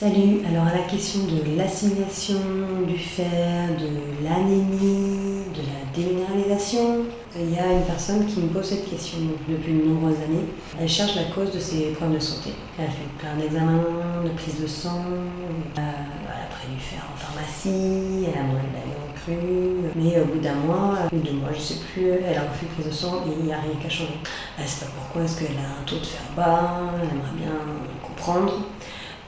Salut, alors à la question de l'assimilation, du fer, de l'anémie, de la déminéralisation, il y a une personne qui me pose cette question depuis de nombreuses années. Elle cherche la cause de ses problèmes de santé. Elle a fait plein d'examens, de prise de sang, elle a pris du fer en pharmacie, elle a mangé de la viande crue, mais au bout d'un mois, ou 2 mois, je sais plus, elle a refait une prise de sang et il n'y a rien qui a changé. Elle ne sait pas pourquoi, est-ce qu'elle a un taux de fer bas, elle aimerait bien comprendre.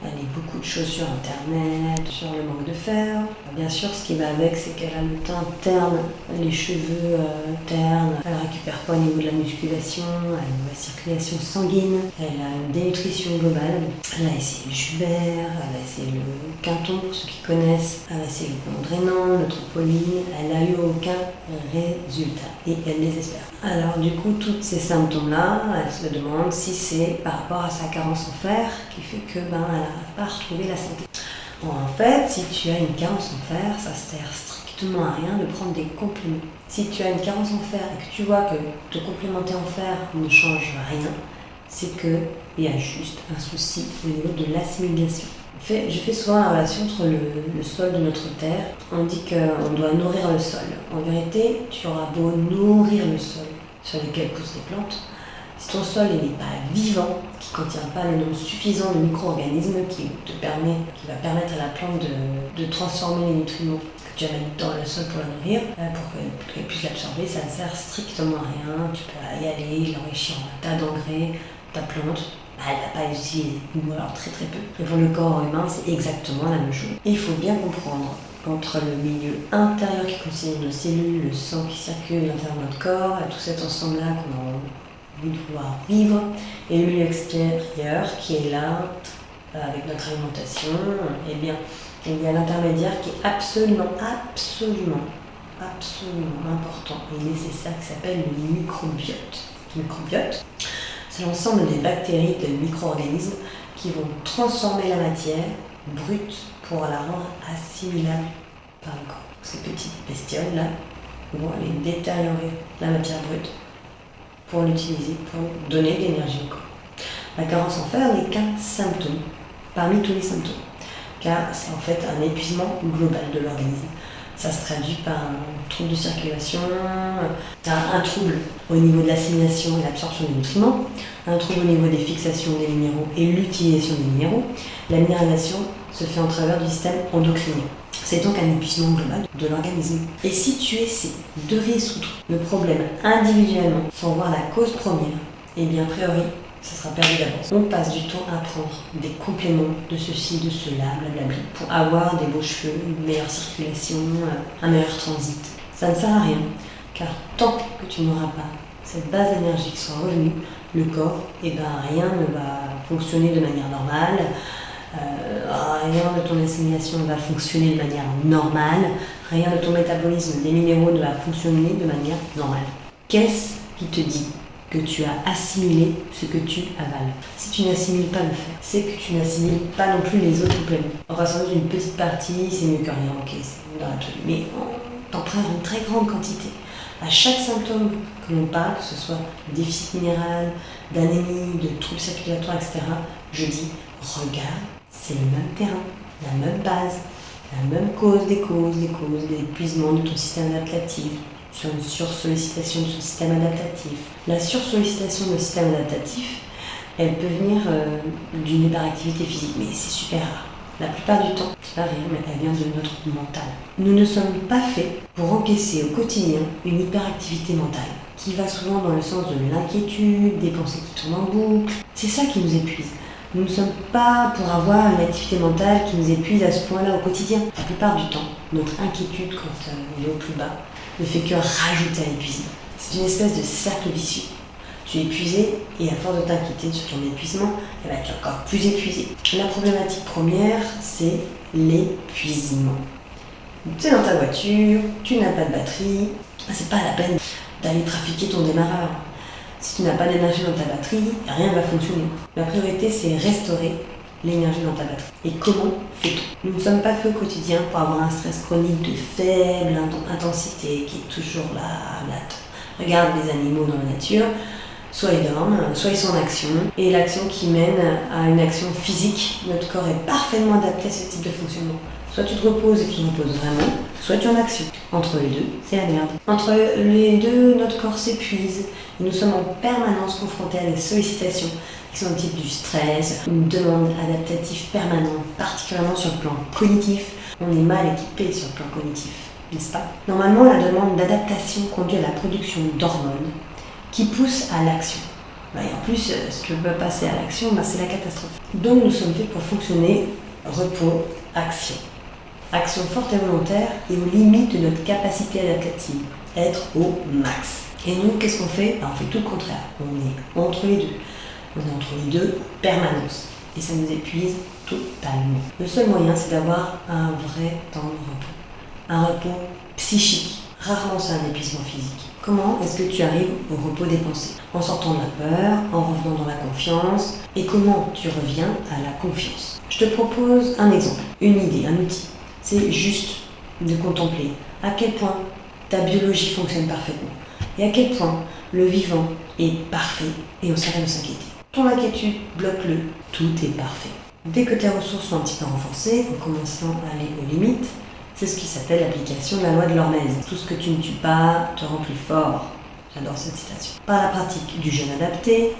Elle lit beaucoup de choses sur internet, sur le manque de fer. Bien sûr, ce qui va avec, c'est qu'elle a le teint terne, les cheveux ternes. Elle récupère pas au niveau de la musculation, elle a une mauvaise circulation sanguine, elle a une dénutrition globale. Elle a essayé le jus vert, elle a essayé le quinton, pour ceux qui connaissent. Elle a essayé le plan drainant, le tropoline. Elle n'a eu aucun résultat et elle désespère. Alors du coup, tous ces symptômes-là, elle se demande si c'est par rapport à sa carence en fer qui fait que elle n'arrive pas à retrouver la santé. Bon, en fait, si tu as une carence en fer, ça sert strictement à rien de prendre des compléments. Si tu as une carence en fer et que tu vois que te complémenter en fer ne change rien, c'est qu'il y a juste un souci au niveau de l'assimilation. Je fais souvent la relation entre le sol de notre terre. On dit qu'on doit nourrir le sol. En vérité, tu auras beau nourrir le sol sur lequel poussent les plantes, si ton sol n'est pas vivant, qui ne contient pas le nombre suffisant de micro-organismes qui va permettre à la plante de transformer les nutriments que tu vas mettre dans le sol pour la nourrir, pour qu'elle puisse l'absorber, ça ne sert strictement à rien. Tu peux y aller, l'enrichir en un tas d'engrais, ta plante, elle ne va pas les utiliser, ou alors très très peu. Et pour le corps humain, c'est exactement la même chose. Et il faut bien comprendre qu'entre le milieu intérieur qui constitue nos cellules, le sang qui circule à l'intérieur de notre corps, tout cet ensemble-là qu'on a envie de pouvoir vivre, et le milieu extérieur qui est là avec notre alimentation, eh bien, il y a l'intermédiaire qui est absolument important et nécessaire, qui s'appelle le microbiote. Le microbiote, c'est l'ensemble des bactéries, de micro-organismes qui vont transformer la matière brute pour la rendre assimilable par le corps. Ces petites bestioles-là vont aller détériorer la matière brute pour l'utiliser, pour donner de l'énergie au corps. La carence en fer n'est qu'un symptôme, parmi tous les symptômes, car c'est en fait un épuisement global de l'organisme. Ça se traduit par un trouble de circulation, un trouble au niveau de l'assimilation et l'absorption des nutriments, un trouble au niveau des fixations des minéraux et l'utilisation des minéraux. La minéralisation se fait en travers du système endocrinien. C'est donc un épuisement global de l'organisme. Et si tu essaies de résoudre le problème individuellement sans voir la cause première, eh bien a priori, ça sera perdu d'avance. On passe du temps à prendre des compléments de ceci, de cela, blablabla, pour avoir des beaux cheveux, une meilleure circulation, un meilleur transit. Ça ne sert à rien, car tant que tu n'auras pas cette base énergique qui soit revenue, le corps, eh ben, rien ne va fonctionner de manière normale. Rien de ton assimilation ne va fonctionner de manière normale, rien de ton métabolisme des minéraux ne va fonctionner de manière normale. Qu'est-ce qui te dit que tu as assimilé ce que tu avales? Si tu n'assimiles pas le fer, c'est que tu n'assimiles pas non plus les autres compléments. On va s'en une petite partie, c'est mieux que rien, ok, c'est dans l'absolu, mais t'en prends une très grande quantité. À chaque symptôme que l'on parle, que ce soit de déficit minéral, d'anémie, de troubles circulatoires, etc., je dis, regarde, c'est le même terrain, la même base, la même cause des causes, l'épuisement de ton système adaptatif, sur une sursollicitation de ton système adaptatif. La sursollicitation de système adaptatif, elle peut venir d'une hyperactivité physique, mais c'est super rare. La plupart du temps, c'est pas rien, mais elle vient de notre mental. Nous ne sommes pas faits pour encaisser au quotidien une hyperactivité mentale, qui va souvent dans le sens de l'inquiétude, des pensées qui tournent en boucle. C'est ça qui nous épuise. Nous ne sommes pas pour avoir une activité mentale qui nous épuise à ce point-là au quotidien. La plupart du temps, notre inquiétude quand elle est au plus bas ne fait que rajouter à l'épuisement. C'est une espèce de cercle vicieux. Tu es épuisé et à force de t'inquiéter sur ton épuisement, tu es encore plus épuisé. La problématique première, c'est l'épuisement. Tu es dans ta voiture, tu n'as pas de batterie, c'est pas la peine d'aller trafiquer ton démarreur. Si tu n'as pas d'énergie dans ta batterie, rien ne va fonctionner. La priorité, c'est restaurer l'énergie dans ta batterie. Et comment fait-on? Nous ne sommes pas faits au quotidien pour avoir un stress chronique de faible intensité qui est toujours là, latent. Regarde les animaux dans la nature, Soit ils dorment, soit ils sont en action. Et l'action qui mène à une action physique, notre corps est parfaitement adapté à ce type de fonctionnement. Soit tu te reposes et tu te reposes vraiment, soit tu es en action. Entre les deux, c'est la merde. Entre les deux, notre corps s'épuise et nous sommes en permanence confrontés à des sollicitations qui sont du type du stress, une demande adaptative permanente, particulièrement sur le plan cognitif. On est mal équipé sur le plan cognitif, n'est-ce pas? Normalement, la demande d'adaptation conduit à la production d'hormones qui poussent à l'action. Et en plus, ce que veut passer à l'action, c'est la catastrophe. Donc nous sommes faits pour fonctionner repos, action. Action forte et volontaire et aux limites de notre capacité adaptative. Être au max. Et nous, qu'est-ce qu'on fait? On fait tout le contraire. On est entre les deux. On est entre les deux en permanence. Et ça nous épuise totalement. Le seul moyen, c'est d'avoir un vrai temps de repos. Un repos psychique. Rarement c'est un épuisement physique. Comment est-ce que tu arrives au repos des pensées? En sortant de la peur, en revenant dans la confiance. Et comment tu reviens à la confiance? Je te propose un exemple, une idée, un outil. C'est juste de contempler à quel point ta biologie fonctionne parfaitement et à quel point le vivant est parfait et on s'arrête de s'inquiéter. Ton inquiétude, bloque-le, tout est parfait. Dès que tes ressources sont un petit peu renforcées, en commençant à aller aux limites, c'est ce qui s'appelle l'application de la loi de l'hormèse. Tout ce que tu ne tues pas te rend plus fort. J'adore cette citation. Par la pratique du jeûne adapté,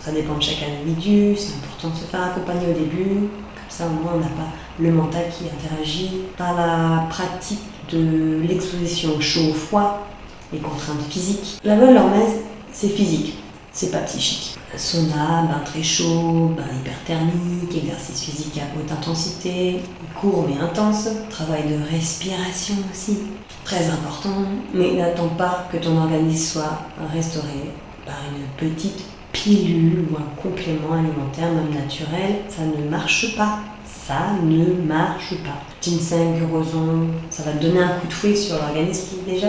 ça dépend de chaque individu, c'est important de se faire accompagner au début. Ça, au moins, on n'a pas le mental qui interagit. Par la pratique de l'exposition chaud-froid, les contraintes physiques. La loi de l'hormèse, c'est physique, c'est pas psychique. Sauna, bain très chaud, bain hyperthermique, exercice physique à haute intensité, court mais intense, travail de respiration aussi, très important. Mais n'attends pas que ton organisme soit restauré par une petite pilule ou un complément alimentaire, même naturel, ça ne marche pas. Ça ne marche pas. Ginseng, roson, ça va te donner un coup de fouet sur l'organisme qui est déjà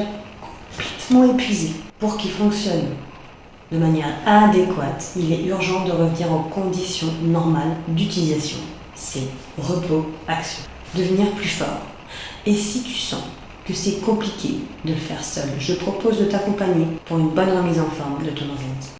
complètement épuisé. Pour qu'il fonctionne de manière adéquate, il est urgent de revenir aux conditions normales d'utilisation. C'est repos, action. Devenir plus fort. Et si tu sens que c'est compliqué de le faire seul, je propose de t'accompagner pour une bonne remise en forme de ton organisme.